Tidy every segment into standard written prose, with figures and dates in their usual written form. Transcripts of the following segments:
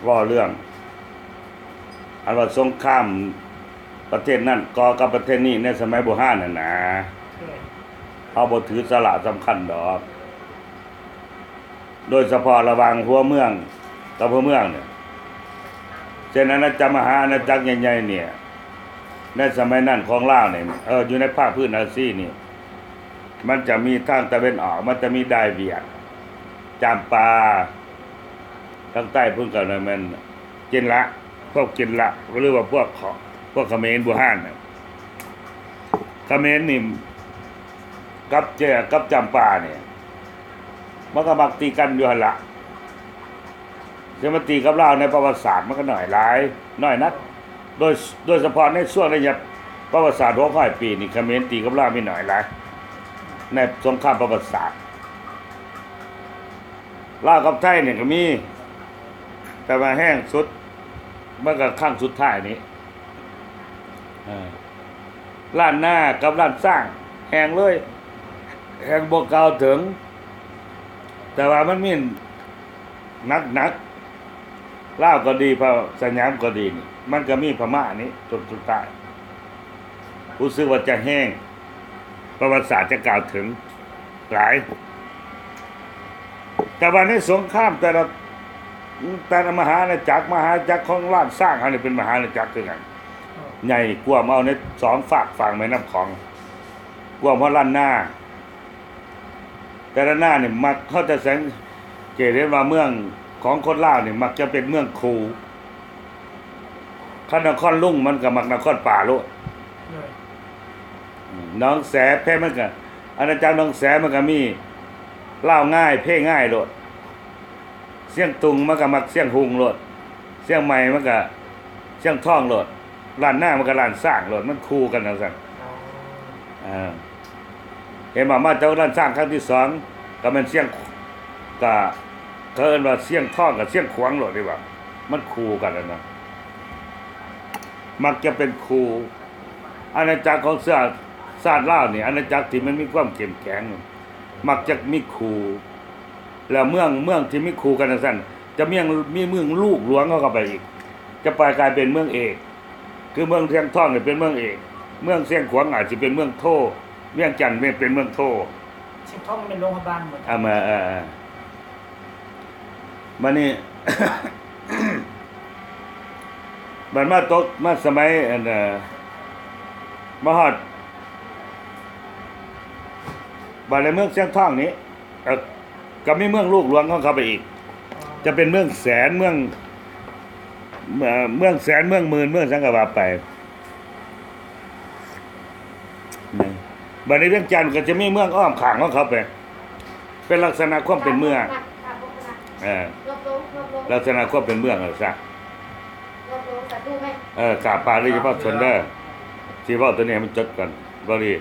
ว่าเรื่องอันว่าสงครามประเทศนั้นก่อกับประเทศนี้ในสมัยโบราณน่ะนะเอาบ่ถือสาระสำคัญดอกโดยเฉพาะระหว่างหัวเมืองกับหัวเมืองเนี่ยเช่นอาณาจักรมหาอาณาจักรใหญ่ๆเนี่ยในสมัยนั้นของลาวเนี่ยอยู่ในภาคพื้นอาซีนี่มันจะมีทางตะวันออกมันจะมีดายเวียดจามปาทางใต้พุ่นก็นั่นมันกินละพวกกินละหรือว่าพวกเขมรโบราณน่ะเขมรนี่กับจามปาเนี่ยมันก็มักตีกันอยู่หั่นล่ะจะมาตีกับลาวในประวัติศาสตร์มันก็น้อยนักโดยเฉพาะในช่วงระยะประวัติศาสตร์600 ปีนี่เขมรตีกับลาวไม่น้อยหลายในสงครามประวัติศาสตร์ลาวกับไทยเนี่ยก็มีแต่ว่าแห้งสุดมันก็ครั้งสุดท้ายนี้ล้านหน้ากับล้านสร้างแห้งเลยแห้งบ่กล่าวถึงแต่ว่ามันมีนักลาวก็ดีพระสยามก็ดีนี่มันก็มีพม่านี้จนสุดท้ายรู้สึกว่าจะแห้งประวัติศาสตร์จะกล่าวถึงหลายแต่ว่าในสงครามแต่ละมหาอาณาจักรของล้านสร้างเขาเนี่ยเป็นมหาอาณาจักรคือกันใหญ่กว่าเอาใน2ฝั่งแม่น้ำของกว่าเพราะล้านหน้าแต่ละหน้าเนี่ยมักเขาจะสังเกตเห็นว่าเมืองของคนลาวเนี่ยมักจะเป็นเมืองคูนครลุ่งมันก็มักนครป่าโลดน้องแสแพ้มันก็อาณาจักรน้องแสมันก็มีเล่าง่ายเพ่ง่ายโลดเสียงตุงมันก็มักเสียงหุงโลดเสียงใหม่มันก็เสียงท่องโลดล้านหน้ามันก็ล้านสร้างโลดมันคู่กันจังซั่นเห็นมาจากล้านสร้างครั้งที่2ก็มันเสียงก็เอิ้นว่าเสียงท่องกับเสียงขวางโลดดีกว่ามันคู่กันนะมักจะเป็นคู่อาณาจักรของชาติลาวนี่อาณาจักรที่มันมีความเข้มแข็งมักจะมีคู่แล้วเมืองที่มีคู่กันจังซั่นจะมีเมืองลูกหลวงเข้าไปอีกจะกลายเป็นเมืองเอกคือเมืองเชียงทองเนี่ยเป็นเมืองเอกเมืองเชียงขวางอาจจะเป็นเมืองโทเวียงจันทน์เป็นเมืองโทเชียงทองเป็นโรงพยาบาลหมดมานี่ บัดมาตกมาสมัยมาฮอดบัดในเมืองเชียงทองนี้ก็มีเมืองลูกหลวงของเขาไปอีกจะเป็นเมืองแสนเมืองแสนเมืองหมื่นเมืองสังกะว่าไปบัดในเวียงจันทน์ก็จะมีเมืองอ้อมข้างของเขาไปเป็นลักษณะความเป็นเมืองลักษณะความเป็นเมืองซะกาปาลีเฉพาะชนเด้อที่เว้าตัวนี้มันจดก่อนบ่ดี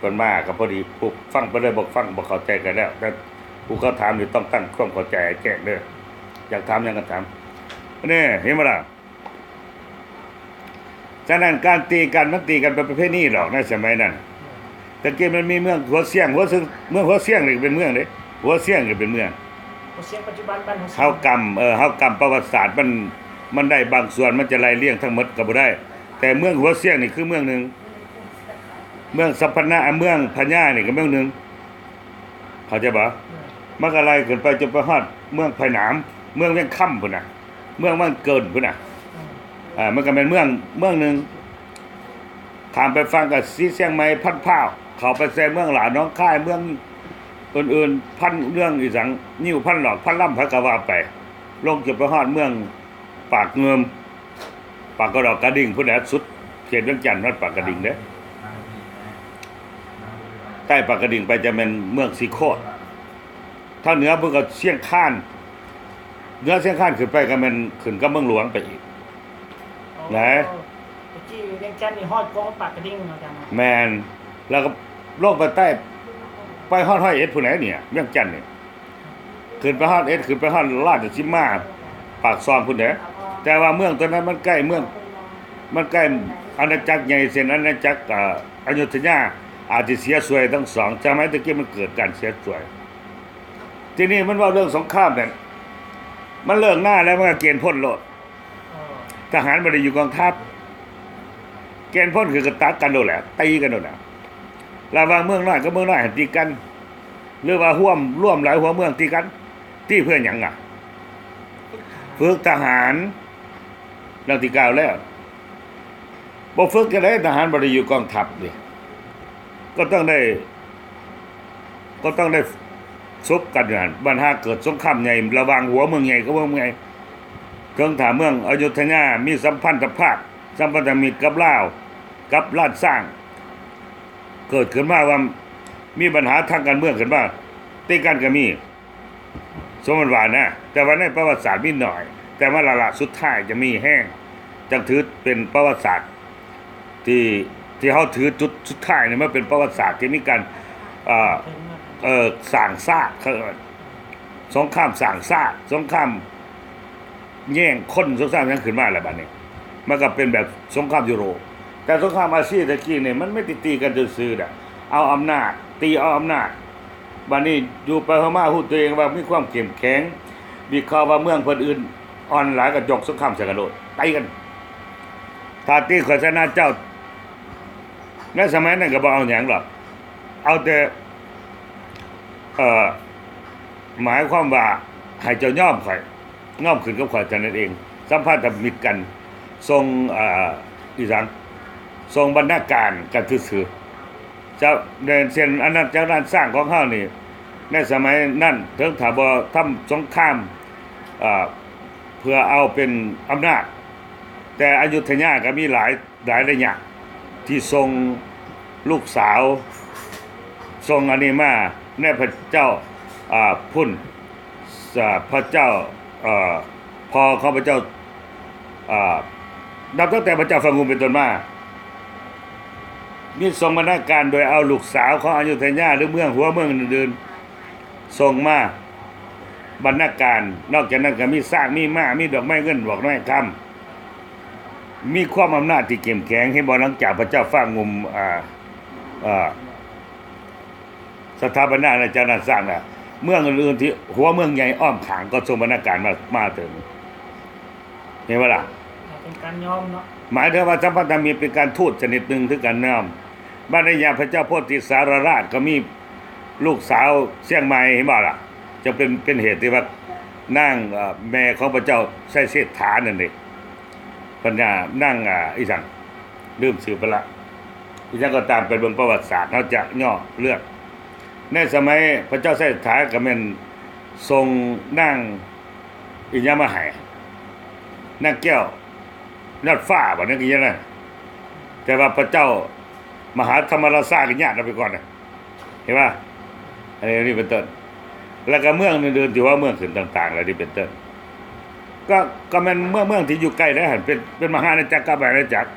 ก่อนมาก็พอดีปุ๊บฟังไปเลยบอกฟังบ่เข้าใจกันแล้วแต่ผู้เขาถามนี่ต้องตั้งความเข้าใจให้แจ้งเด้ออยากถามหยังก็ถามนี่เห็นบ่ล่ะฉะนั้นการตีกันมันตีกันเป็นประเภทนี้หรอกในสมัยนั้นแต่กี้มันมีเมืองหัวเสียงเมืองหัวเสียงนี่เป็นเมืองเด้หัวเสียงก็เป็นเมืองหัวเสียงปัจจุบันบ้านเฮากรรมประวัติศาสตร์มันได้บางส่วนมันจะไล่เลี่ยงทั้งหมดก็บ่ได้แต่เมืองหัวเสียงนี่คือเมืองนึงเมืองสัพพนะเมืองพญานี่ก็เมืองนึงเข้าใจบ่มันก็ไล่ขึ้นไปจนไปฮอดเมืองไผ่หนามเมืองเวียงค่ำพุ่นน่ะเมืองมันเกินพุ่นน่ะมันก็เป็นเมืองนึงข้ามไปฟังก็สีเชียงใหม่พันพร้าวเข้าไปแซ่เมืองหลาน้องค่ายเมืองอื่นๆพันเรื่องอีสังนิ้วพันหลอกพันล่ำพันกะว่าไปลงจนไปฮอดเมืองปากเงิมปากกระดอกกระดิ่งพุ่นแหละสุดเขตเวียงจันทน์วัดปากกระดิ่งเด้ใต้ปากกระดิ่งไปจะเป็นเมืองสีโคตรถ้าเหนือเพิ่นก็เชียงคานเหนือเชียงคานขึ้นไปก็แม่นขึ้นกับเมืองหลวงไปอีกนะที่เวียงจันทน์นี่ฮอดกองปากกระดิ่งเนาะจังแม่นแล้วก็ลงไปใต้ไปฮอด100 เอ็ดพุ่นไหนเนี่ยเวียงจันทน์นี่ขึ้นไปฮอด100 เอ็ดขึ้นไปฮอดราชสีมาปากซองพุ่นเด้แต่ว่าเมืองตัวนั้นมันใกล้มันใกล้อาณาจักรใหญ่เส้นอาณาจักรอยุธยาอาจจะเสียสวยทั้งสองสมัยตะกี้มันเกิดการเสียสวยทีนี้มันว่าเรื่องสงครามเนี่ย มันเลิกหน้าแล้วมันก็เกณฑ์พ้นโลด อ๋อ ทหารบ่ได้อยู่กองทัพเกณฑ์พ้นคือกระตักกันโดดแหละตีกันโดดแหละระหว่างเมืองน้อยกับเมืองน้อยหันตีกัน หรือว่าร่วมหลายหัวเมืองตีกันตีเพื่อหยังอ่ะฝึกทหารดังที่กล่าวแล้วบ่ฝึกจะได้ทหารบ่ได้อยู่กองทัพดิก็ต้องได้ซบกันอย่างนั้นบัดหาเกิดสงครามใหญ่ระหว่างหัวเมืองใหญ่กับเมืองใหญ่เครื่องถาเมืองอยุธยามีสัมพันธภาพสัมพันธมิตรกับลาวกับราชสร้าง เกิดขึ้นมาว่ามีปัญหาทางการเมืองขึ้นมาตีกันก็มีสมมติว่านะแต่ว่าในประวัติศาสตร์มีหน่อย แต่ว่าละสุดท้ายจะมีแห้งจังถือเป็นประวัติศาสตร์ที่เขาถือจุดสุดท้ายเนี่ยมันเป็นประวัติศาสตร์ที่มีการเพิ่นมา สร้างซากเขาเอิ้นสงครามสร้างซากสงครามแย่งคนสงครามนั้นขึ้นมาแล้วบัดนี้มันก็เป็นแบบสงครามยุโรปแต่สงครามอาซีตะกี้เนี่ยมันไม่ตีกันซื่อๆน่ะเอาอำนาจตีเอาอำนาจบัดนี้อยู่ไปพม่าฮู้ตัวเองว่ามีความเข้มแข็งมีข่าวว่าเมืองเพิ่นอื่นอ่อนหลายก็ยกสงครามใส่กันโลดตีกันถ้าตีโฆษณาเจ้าในสมัยนั้นก็บ่เอาหยังหรอกเอาแต่หมายความว่าให้เจ้าย่อมข่อยย่อมขึ้นกับข่อยเท่านั้นเองสัมพันธมิตรกันทรงอีสังทรงบรรณาการกันซื่อๆเจ้าเดินเส้นอันนั้นจากด้านสร้างของเฮานี่ในสมัยนั้นถึงถ้าบ่ทำสงครามเพื่อเอาเป็นอำนาจแต่อยุธยาก็มีหลายระยะที่ทรงลูกสาวทรงอันนี้มาแน่พระเจ้าพุ่นพระเจ้าพอข้าพเจ้านับตั้งแต่พระเจ้าฟังงูเป็นต้นมามีทรงบรรณาการโดยเอาลูกสาวของอยุธยาหรือเมืองหัวเมืองอื่นๆส่งมาบรรณาการนอกจากนั้นก็มีสร้างมีม้ามีดอกไม้เงินดอกไม้คำมีความอำนาจที่เข้มแข็งให้บ่หลังจากพระเจ้าฟังงูสถาปนาอาณาจักรนั้นสร้างน่ะเมืองอื่นๆที่หัวเมืองใหญ่อ้อมขางก็ทรงบรรณาการมาถึงเห็นบ่ล่ะ เป็นการยอมเนาะ หมายถึงว่าสัมพันธมิตรเป็นการทูตชนิดหนึ่งถึงกันน้อมบ้านในยามพระเจ้าโพธิสารราชก็มีลูกสาวเชียงใหม่เห็นบ่ล่ะจะเป็นเหตุที่ว่านางแม่ของพระเจ้าไส้เศรษฐานั่นเองปัญญานั่งอีสังลืมชื่อไปละอีสังก็ตามไปเบิ่งประวัติศาสตร์เขาจะย่อเรื่องในสมัยพระเจ้าไส้เศรษฐาก็แม่นทรงนั่งอิยามาให้นางแก้วนัดฟ้าบ่นั่นคือยังไงแต่ว่าพระเจ้ามหาธรรมราชาก็ญาติเราไปก่อนนะเห็นป่ะอันนี้เป็นต้นแล้วก็เมืองอื่นๆที่ว่าเมืองขึ้นต่างๆอะไรที่เป็นต้นก็มันเมืองที่อยู่ใกล้แล้วหันเป็นมหาอาณาจักรกับอาณาจักร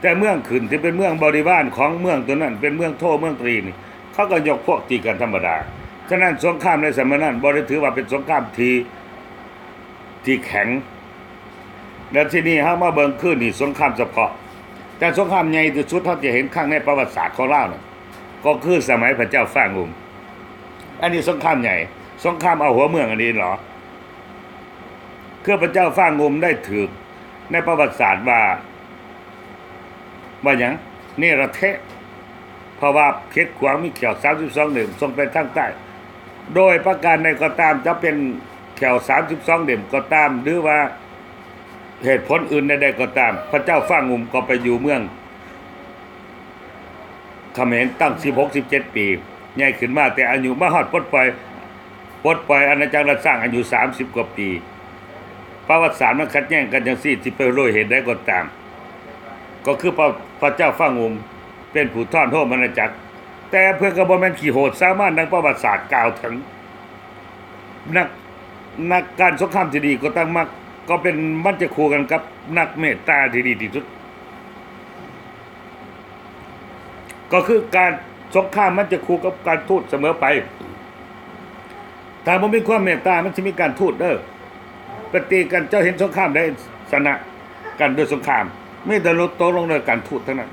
แต่เมืองขึ้นที่เป็นเมืองบริวารของเมืองตัวนั้นเป็นเมืองโทเมืองตรีนี่เขาก็ยกพวกตีกันธรรมดาฉะนั้นสงครามในสมัยนั้นบ่ได้ถือว่าเป็นสงครามที่แข็งแล้วที่นี่เฮามาเบิ่งขึ้นนี่สงครามเฉพาะแต่สงครามใหญ่ที่สุดเฮาจะเห็นครั้งในประวัติศาสตร์ของลาวน่ะก็คือสมัยพระเจ้าฟ้างุมอันนี้สงครามใหญ่สงครามเอาหัวเมืองอันนี้เหรอคือพระเจ้าฟ้างุมได้ถือในประวัติศาสตร์ว่าหยังเนรเทศเพราะว่าเขตขวางมีแขว32เหลี่ยมทรงไปทางใต้โดยประการใดก็ตามจะเป็นแขว32เหลี่ยมก็ตามหรือว่าเหตุผลอื่นใดๆก็ตามพระเจ้าฟ้างุมก็ไปอยู่เมืองเขมรตั้ง16-17 ปีใหญ่ขึ้นมาแต่อายุมาฮอดปลดปล่อยอาณาจักรราชสร้างอายุ30 กว่าปีประวัติศาสตร์มันขัดแย้งกันจังซี่ที่ไปโรยเหตุใดก็ตามก็คือพระเจ้าฟ้างุมเป็นผู้ท่อนโทษอาณาจักรแต่เพื่อก็บ่แม่นขี้โหดสามารถดังประวัติศาสตร์กล่าวถึงนักการสงครามที่ดีก็ต้องมักก็เป็นมันจะคู่กันกับนักเมตตาที่ดีที่สุดก็คือการสงครามมันจะคู่กับการทูตเสมอไปถ้าบ่มีความเมตตามันสิมีการทูตเด้อปฏิกันเจ้าเห็นสงครามได้ชนะกันด้วยสงครามไม่แต่ลดตกลงด้วยการทูตทั้งนั้น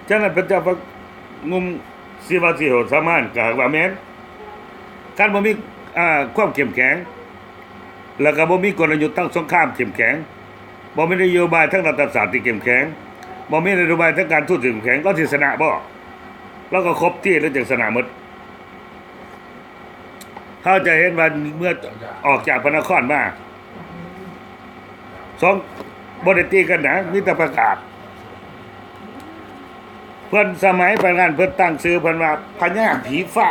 ฉะนั้นพระเจ้างุมสิว่าสิโหดสามารถก็ว่าแม่นการบ่มีความเข้มแข็ง แล้วก็บ่มีกลยุทธ์ทั้งสงครามเข้มแข็งบ่มีนโยบายทั้งรัฐศาสตร์ที่เข้มแข็งบ่มีนโยบายทั้งการทูตที่เข้มแข็งก็สิชนะบ่แล้วก็ครบที่แล้วจึงชนะหมดเขาจะเห็นว่าเมื่อออกจากพระนครมาสองบ่ได้ตีกันนะมีแต่ประกาศเพิ่นสมัยประงานเพิ่นตั้งชื่อเพิ่นว่าพญาผีฟ้า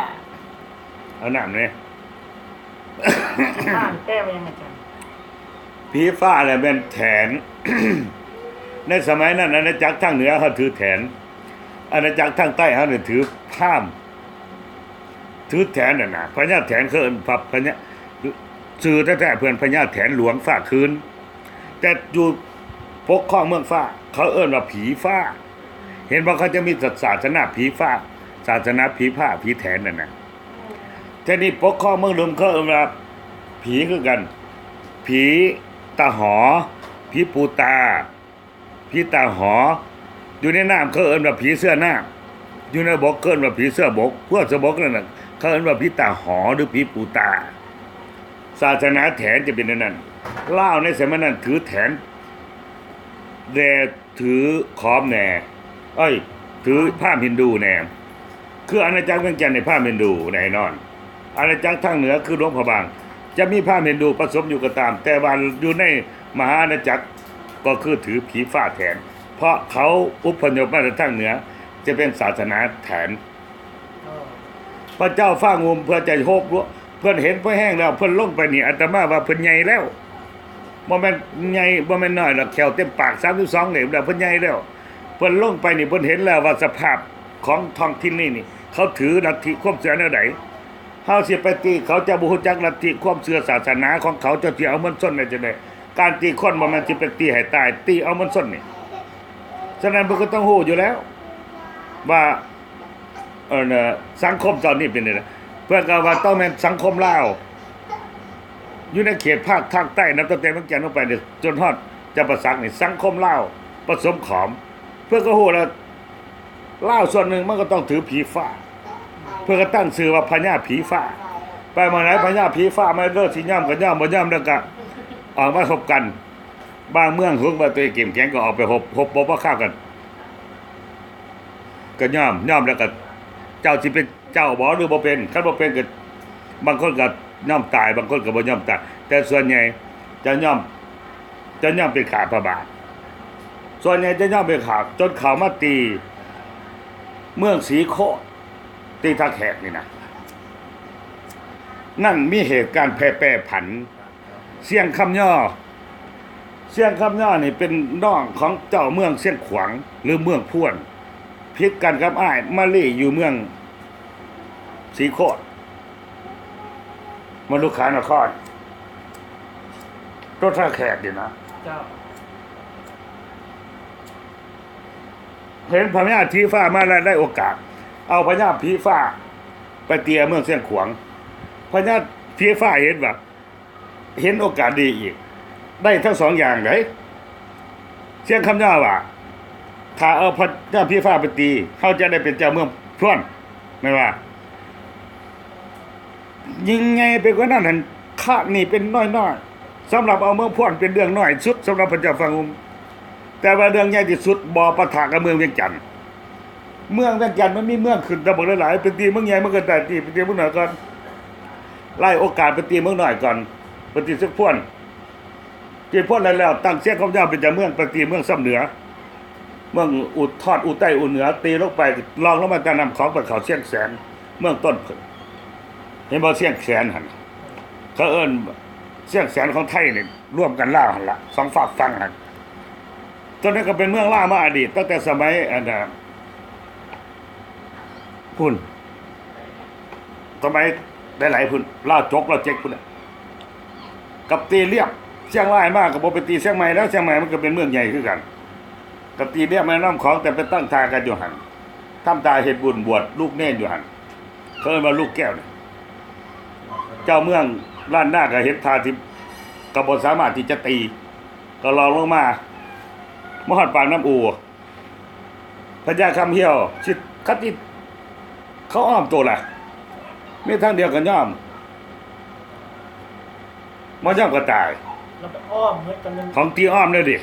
เอานามนี่ ข้ามแป้ไปยังไงอาจารย์ ผีฟ้าอะไรเป็นแถน ในสมัยนั้นอาณาจักรทางเหนือเขาถือแถนอาณาจักรทางใต้เขาเนี่ยถือผ้ามถือแถนน่ะนะพญาแถนเขาเอิ้นพับพญาชื่อแท้ๆเพื่อนพญาแถนหลวงฟ้าคืนแต่อยู่ปกครองเมืองฟ้าเขาเอิ้นว่าผีฟ้าเห็นว่าเขาจะมีศาสนาผีฟ้าศาสนาผีผ้าผีแถนนั่นน่ะแต่นี่ปกครองเมืองหลวงเขาเอิ้นว่าผีคือกันผีตาหอผีปูตาผีตาหออยู่ในน้ำเขาเอิ้นว่าผีเสื้อน้ำอยู่ในบกเอิ้นว่าผีเสื้อบกพวกเสื้อบกนั่นน่ะเขาเอิ้นว่าผีตาหอหรือผีปูตาศาสนาแถนจะเป็นนั่นลาวในสมัยนั้นถือแถนแต่ถือขอมแหน่ถือผ้าฮินดูแหน่คืออาณาจักรเวียงจันทน์ในผ้าฮินดูแน่นอนอาณาจักรทางเหนือคือหลวงพระบางจะมีผ้าฮินดูผสมอยู่ก็ตามแต่ว่าอยู่ในมหาอาณาจักรก็คือถือผีฟ้าแทนเพราะเขาอุปนิมาจากทางเหนือจะเป็นศาสนาแทนพระเจ้าฟ้างุมเพื่อจะโฮกเพื่อนเห็นเพื่อแห้งแล้วเพื่อนลงไปนี่อาตมาว่าเพื่อนใหญ่แล้วบ่แม่นใหญ่บ่แม่นน้อยหรอกแขวเต็มปาก32นี่แล้วเพิ่นใหญ่แล้วเพิ่นลงไปนี่เพิ่นเห็นแล้วว่าสภาพของท้องถิ่นนี่เขาถือลัทธิความเชื่อแนวใดเฮาสิไปตีเขาจะบ่ฮู้จักลัทธิความเชื่อศาสนาของเขาจะสิเอามันส้นได้จังได๋การตีคนบ่แม่นสิไปตีให้ตายตีเอามันส้นนี่ฉะนั้นเพิ่นก็ต้องฮู้อยู่แล้วว่าสังคมตอนนี้เป็นจังได๋เพิ่นก็ว่าต้องแม่นสังคมลาวอยู่ในเขตภาคทางใต้นับตั้งแต่เมืองจันทน์ลงไปเนี่ยจนฮอดจะประสักนี่สังคมลาวผสมขอมเพื่อก็ฮู้แล้วลาวส่วนหนึ่งมันก็ต้องถือผีฟ้าเพื่อก็ตั้งชื่อว่าพญาผีฟ้าไปมาไหนพญาผีฟ้ามาเลิกสิย่อมก็ย่อมบ่ย่อมแล้วก็ออกมาพบกันบางเมืองหึงว่าตัวเองเข้มแข็งก็ออกไปพบบ่เข้ากันก็ย่อมแล้วก็เจ้าสิเป็นเจ้าบ่หรือบ่เป็นคันบ่เป็นก็บางคนก็ย่อมตายบางคนก็บ่ย่อมตายแต่ส่วนใหญ่จะย่อมเป็นขาพระบาทส่วนใหญ่จะย่อมเป็นขาจนเขามาตีเมืองศรีโคตรตีท่าแขกนี่นะนั่นมีเหตุการณ์แปรผันเสียงคำย่อนี่เป็นน้องของเจ้าเมืองเสียงขวางหรือเมืองพ่วนพิกกันกับอ้ายมาลี่อยู่เมืองศรีโคตรมนุษย์ขานครรถท่าแขกดินะเจ้าเห็นพญาผีฟ้ามาแล้วได้โอกาสเอาพญาผีฟ้าไปเตียเมืองเสียงขวางพญาผีฟ้าเห็นโอกาสดีอีกได้ทั้งสองอย่างเลยเสียงคำย่อว่าถ้าเอาพญาผีฟ้าไปตีเขาจะได้เป็นเจ้าเมืองพร่วนไม่ว่ายิงไงไปกว่านั้นข้านี่เป็นน้อยๆสำหรับเอาเมืองพร่วนเป็นเรื่องน้อยสุดสำหรับพระเจ้าฟ้างุมแต่ว่าเรื่องใหญ่ที่สุดบ่ปะทะกับเมืองเวียงจันทน์เมืองเวียงจันทน์มันมีเมืองขึ้นตะบกหลายๆเป็นตีเมืองใหญ่เมืองก็ได้ตีเป็นตีเมืองน้อยก่อนไล่โอกาสไปตีเมืองน้อยก่อนไปตีสักพวนตีพวนแล้วตั้งเสียงคำย่อเป็นเจ้าเมืองไปตีเมืองซ้ำเหนือเมืองอุดทอดอุใต้อุเหนือตีลงไปลองลงมาจะนำของไปเขาเชียงแสนเมืองต้นเห็นบ่เชียงแสนหั่นเขาเอิ้นเชียงแสนของไทยนี่ร่วมกันลาวหั่นล่ะสองฝากฟังหั่นจนนั้นก็เป็นเมืองล่ามาอดีตตั้งแต่สมัยพุ่นสมัยหลายๆพุ่นล่าจกล่าเจ๊กพุ่นกับตีเรียบเชียงรายมากกับบ่ไปตีเชียงใหม่แล้วเชียงใหม่มันก็เป็นเมืองใหญ่คือกันกับตีเรียบแม่น้ำของแต่ไปตั้งทากันอยู่หั่นทำตาเฮ็ดบุญบวชลูกเน่นอยู่หั่นเขาเอิ้นว่าลูกแก้วเนี่ยเจ้าเมืองล้านหน้าก็เฮ็ดทาที่ก็บ่สามารถที่จะตีก็ลองลงมามหาดปากน้ำอูพญาคำเหี่ยวชิดคัดที่เขาอ้อมตัวล่ะมีทางเดียวกันย่อม บ่ยอมก็ตาย เราไปอ้อมเฮ็ดกันนึง ของตีอ้อมเลยดิ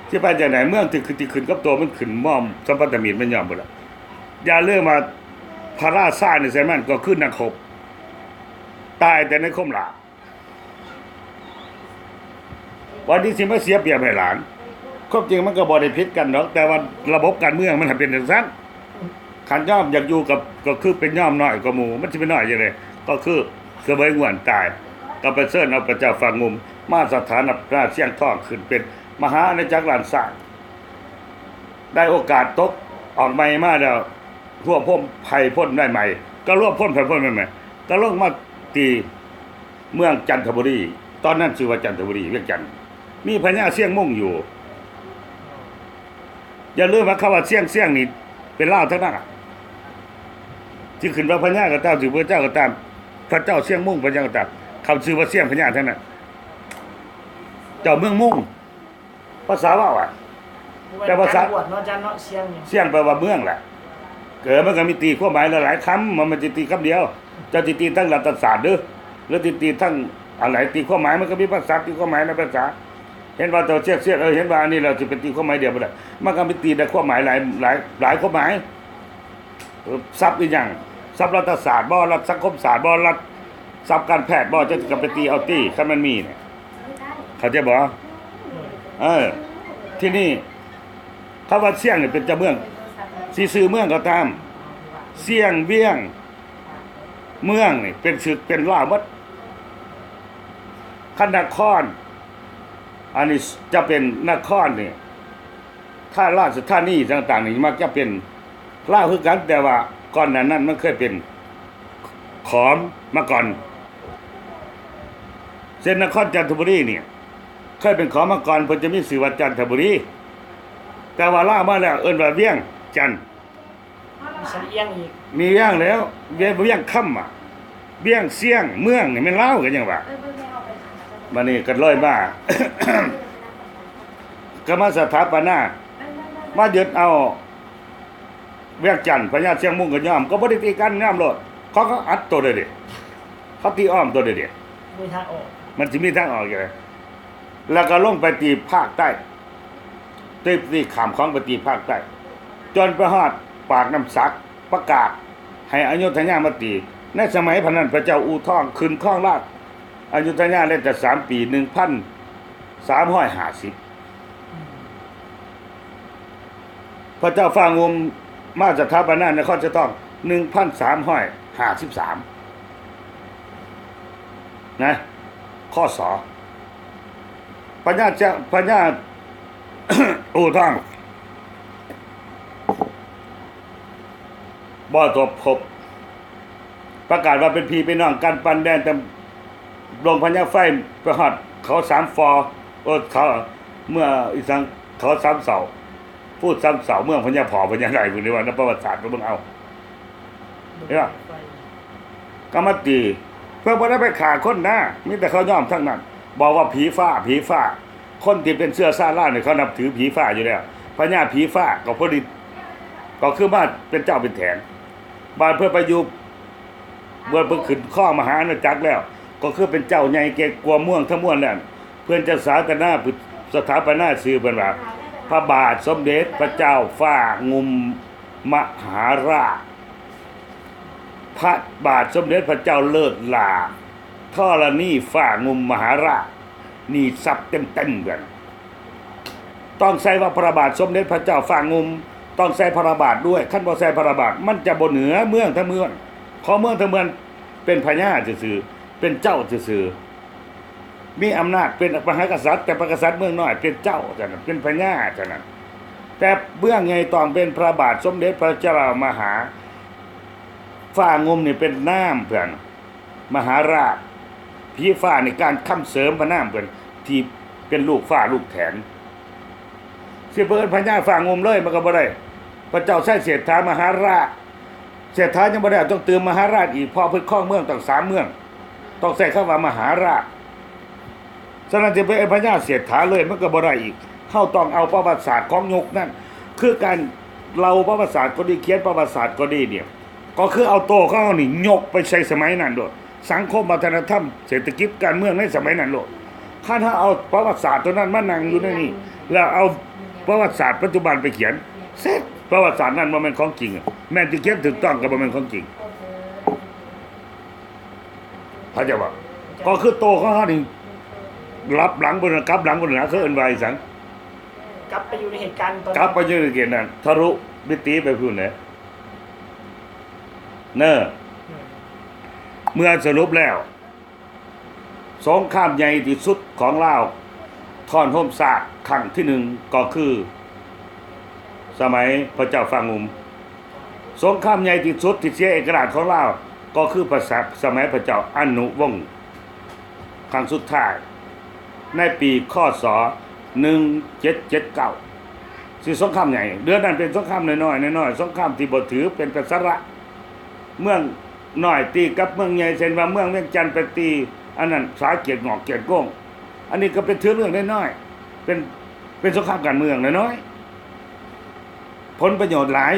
ที่ไปจากไหนเมืองที่ขึ้นกับตัวมันขึ้นม่อมสัมพันธมิตรมันยอมหมดละอย่าเรื่องมาพระราชาในไซมันก็ขึ้นนักขบตายแต่ในคมหลาบวันนี้สิมาเสียเปรียบให้หลานความจริงมันก็บ่ได้ผิดกันหรอกแต่ว่าระบบการเมืองมันเป็นจังซั่นขันย่อมอยากอยู่กับก็คือเป็นย่อมน้อยกว่าหมู่มันสิเป็นน้อยจังได๋ก็คือเสวยงวนตายก็ไปเชิญเอาพระเจ้าฝางงุมมาสถานะราชเชียงทองขึ้นเป็นมหาอาณาจักรล้านสร้างได้โอกาสตกออกใหม่มาแล้วรวบพ้นภัยพ้นได้ใหม่ก็รวบพ้นภัยพ้นใหม่ก็ลงมาตีเมืองจันทบุรีตอนนั้นชื่อว่าจันทบุรีเวียงจันทน์มีพญาเสียงมุ่งอยู่อย่าลืมว่าคำว่าเสียงนี่เป็นลาวทั้งนั้นอะที่ขึ้นว่าพญาก็ตามสิพระเจ้าก็ตามพระเจ้าเสียงมุ่งพระเจ้าก็ตามคำชื่อว่าเสียงพญาทั้งนั้นเจ้าเมืองมุ่งภาษาว่าอ่ะ แต่ภาษา บวชเนาะอาจารย์เนาะเสียงนี่ เสียงแปลว่าเมืองแหละเกิดมันก็มีตีความหมายหลายๆคำมันจะตีคำเดียวจะตีทั้งรัฐศาสตร์หรือตีทั้งอะไรตีความหมายมันก็มีภาษาตีความหมายในภาษาเห็นว่าตัวเสียกเห็นว่าอันนี้เราจะเป็นตีความหมายเดียวบ่ได้มันก็มีตีได้ความหมายหลายความหมายศัพท์อีกอย่างศัพท์รัฐศาสตร์บ่รัฐสังคมศาสตร์บ่รัฐศัพท์การแพทย์บ่จะกับไปตีเอาตีคันมันมีเนี่ยเข้าใจบ่ที่นี่คำว่าเสียงนี่เป็นเจ้าเมืองสิซื้อเมืองก็ตามเสียงเวียงเมืองนี่เป็นศึกเป็นลาวหมดคันนครอันนี้จะเป็นนครนี่ถ้าราชธานีต่างๆนี่มักจะเป็นลาวคือกันแต่ว่าก่อนนั้นมันเคยเป็นขอมมาก่อนเส้นนครจันทบุรีเนี่ยเคยเป็นขอมมาก่อนเพิ่นจะมีชื่อว่าจันทบุรีแต่ว่าลาวมาแล้วเอิ้นว่าเวียงจันทน์ มีเสียงเอียงอีก มีเวียงแล้วเวียงค่ำอ่ะเวียงเสียงเมืองนี่มันลาวกันยังว่าบัดนี้ก็เลยมา ก็มาสถาปนามายึดเอาเวียงจันทน์พญาเชียงมุ่งก็ยอมก็บ่ได้ตีกันยอมโลดเขาก็อัดตัวเด้อดิเขาตีอ้อมตัวเด้อดิ มีทางออก มันสิมีทางออกอยู่เลยแล้วก็ลงไปตีภาคใต้ตีข้ามของไปตีภาคใต้จนไปฮอดปากน้ำสักประกาศให้อยุธยามาตีในสมัยพนันพระเจ้าอู่ทองขึ้นครองราชย์อยุธยาเล่นแต่3 ปี1350พระเจ้าฟ้างมมาสถาปนานครจะต้อง1353นะข้อสอพญา อู่ทองบ่ตบพบประกาศว่าเป็นพี่เป็นน้องกันปันแดนแต่ลงพญาไฟไปฮอดเขา3 ฟอเขาเมื่ออีสังเขา3 เสาพูด3 เสาเมืองพญาผอพญาไหลพุ่นนี่ว่าในประวัติศาสตร์เบิ่งเอา เห็นปะ ก็มาตีเพื่อบ่ได้ไปฆ่าคนนะมีแต่เขายอมทั้งนั้นบอกว่าผีฟ้าคนที่เป็นเสื้อซาล่าเนี่ยเขานับถือผีฟ้าอยู่แล้วพญาผีฟ้าก็พอดีก็คือมาเป็นเจ้าเป็นแถนบาดเพื่อไปอยู่เมื่อเพิ่งขึ้นข้อมหาอาณาจักรแล้ว ก็คือเป็นเจ้าใหญ่เกกลัวม่วงทั้งมวลแล้วเพื่อนจะสาธารณะสถาปนาชื่อเพิ่นว่าพระบาทสมเด็จพระเจ้าฟ้างุมมหาราชพระบาทสมเด็จพระเจ้าเลิศลาธรณีฟ้างุมมหาราชนี่ซับเต็มๆกันต้องใส่ว่าพระบาทสมเด็จพระเจ้าฟ้างุมต้องใส่พระบาทด้วยขั้นบ่ใส่พระบาทมันจะบ่เหนือเมืองทั้งเมืองเพราะเมืองทั้งเมืองเป็นพญาซื่อๆเป็นเจ้าซื่อๆมีอำนาจเป็นมหากษัตริย์แต่พระกษัตริย์เมืองน้อยเป็นเจ้าจังนั้นเป็นพญาจังนั้นแต่เบื้องใหญ่ต้องเป็นพระบาทสมเด็จพระเจ้ามหาฟ้างุมนี่เป็นน้ำเพิ่นมหาราชผีฟ้าในการค้ำเสริมพระนามเพิ่นที่เป็นลูกฟ้าลูกแถนสิเพิ่นพญาฟ้างุมเลยมันก็บ่ได้พระเจ้าใช้เศรษฐามหาราชเศรษฐายังบ่ได้ต้องเติมมหาราชอีกเพราะเพิ่นครองเมืองต้อง3 เมืองต้องใช้คำว่ามหาราชฉะนั้นจะเป็นพญาเศรษฐาเลยมันก็บ่ได้อีกเฮาต้องเอาประวัติศาสตร์ของยกนั่นคือการเราประวัติศาสตร์ก็ดีเขียนประวัติศาสตร์ก็ดีเนี่ยก็คือเอาโตเขานี่ยกไปใช้สมัยนั้นโดด สังคมวัฒนธรรมเศรษฐกิจการเมืองในสมัยนั้นโลดถ้าเอาประวัติศาสตร์ตัวนั้นมานั่งอยู่ในนี่แล้วเอาประวัติศาสตร์ปัจจุบันไปเขียนเสร็จประวัติศาสตร์นั้นบ่แม่นของจริงแม่นสิเขียนถูกต้องก็บ่แม่นของจริงเข้าใจบ่ก็คือโตของเฮานี่รับหลังบนกลับหลังบนหน้าคือเอิ้นว่าอีสัง กลับไปอยู่ในเหตุการณ์ตอน กลับไปอยู่ในเกณฑ์นั้นทะลุมิติไปพุ่นแหละเน้อเมื่อสรุปแล้วสงครามใหญ่ที่สุดของลาวทอนโฮมซากครั้งที่หนึ่งก็คือสมัยพระเจ้าฟางุมสงครามใหญ่ที่สุดที่เสียเอกราชของลาวก็คือสมัยพระเจ้าอนุวงศ์ครั้งสุดท้ายในปีคศ1779สิสงครามใหญ่เดือนนั้นเป็นสงครามน้อยๆสงครามที่บ่ถือเป็นกษัตริย์เมืองน้อยตีกับเมืองใหญ่เช่นว่าเมืองเวียงจันทน์ไปตีอันนั้นสาเกียรติงอกเกียรติโก้งอันนี้ก็เป็นเรื่องน้อยๆเป็นสงครามการเมืองน้อยๆผลประโยชน์หลาย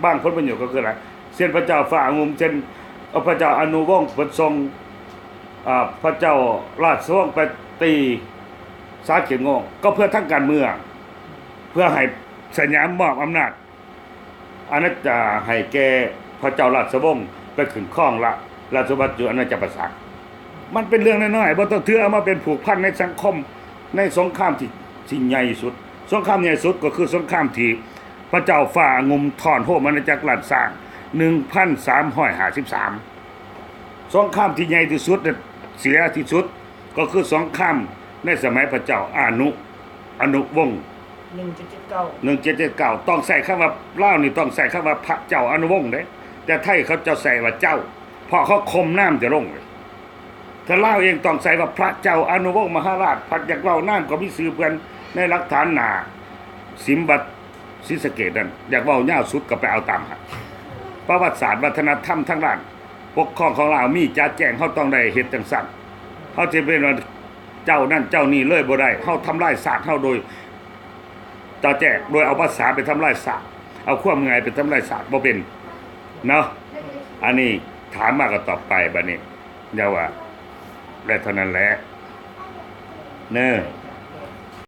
บ้างผลประโยชน์ก็คืออะไรเช่นพระเจ้าฝ่างุมเช่นพระเจ้าอนุวงศ์เปิดทรงพระเจ้าราชวงศ์ไปตีสาเกียรติโก้งก็เพื่อทั้งการเมืองเพื่อให้สยามมอบอำนาจอาณาจักรให้แก่พระเจ้าราชวงศ์ไปขึ้นครองละราชบัณฑิตอาณาจักรประสาทมันเป็นเรื่องน้อยๆบ่ต้องถือเอามาเป็นผูกพันในสังคมในสงครามที่ใหญ่สุดสงครามใหญ่สุดก็คือสงครามที่พระเจ้าฝ่างุมถอนโฮมอาณาจักรราชสร้าง1353สงครามที่ใหญ่ที่สุดเสียที่สุดก็คือสงครามในสมัยพระเจ้าอนุวงศ์1779ต้องใส่คำว่าลาวนี่ต้องใส่คำว่าพระเจ้าอนุวงศ์เด้แต่ไทยเขาจะใส่ว่าเจ้าเพราะเขาคมน้ำจะลงเลยถ้าลาวเองต้องใส่ว่าพระเจ้าอนุวงศ์มหาราชพัดอยากเว้าน้ำก็มีสื่อเพิ่นในหลักฐานหน้าสิมบัตรศรีสะเกษนั่นอยากเว้ายาวสุดก็ไปเอาตามครับประวัติศาสตร์วัฒนธรรมทั้งด้านปกครองของลาวมีจัดแจงเฮาต้องได้เฮ็ดจังซั่นเฮาสิเป็นว่าเจ้านั่นเจ้านี่เลยบ่ได้เฮาทำลายศาสตร์เฮาโดยต่อแจกโดยเอาภาษาไปทำลายศาสตร์เอาความง่ายไปทำลายศาสตร์บ่เป็นเนาะอันนี้ถามมาก็ตอบไปบัดนี้อย่าว่าได้เท่านั้นแหละเน้อ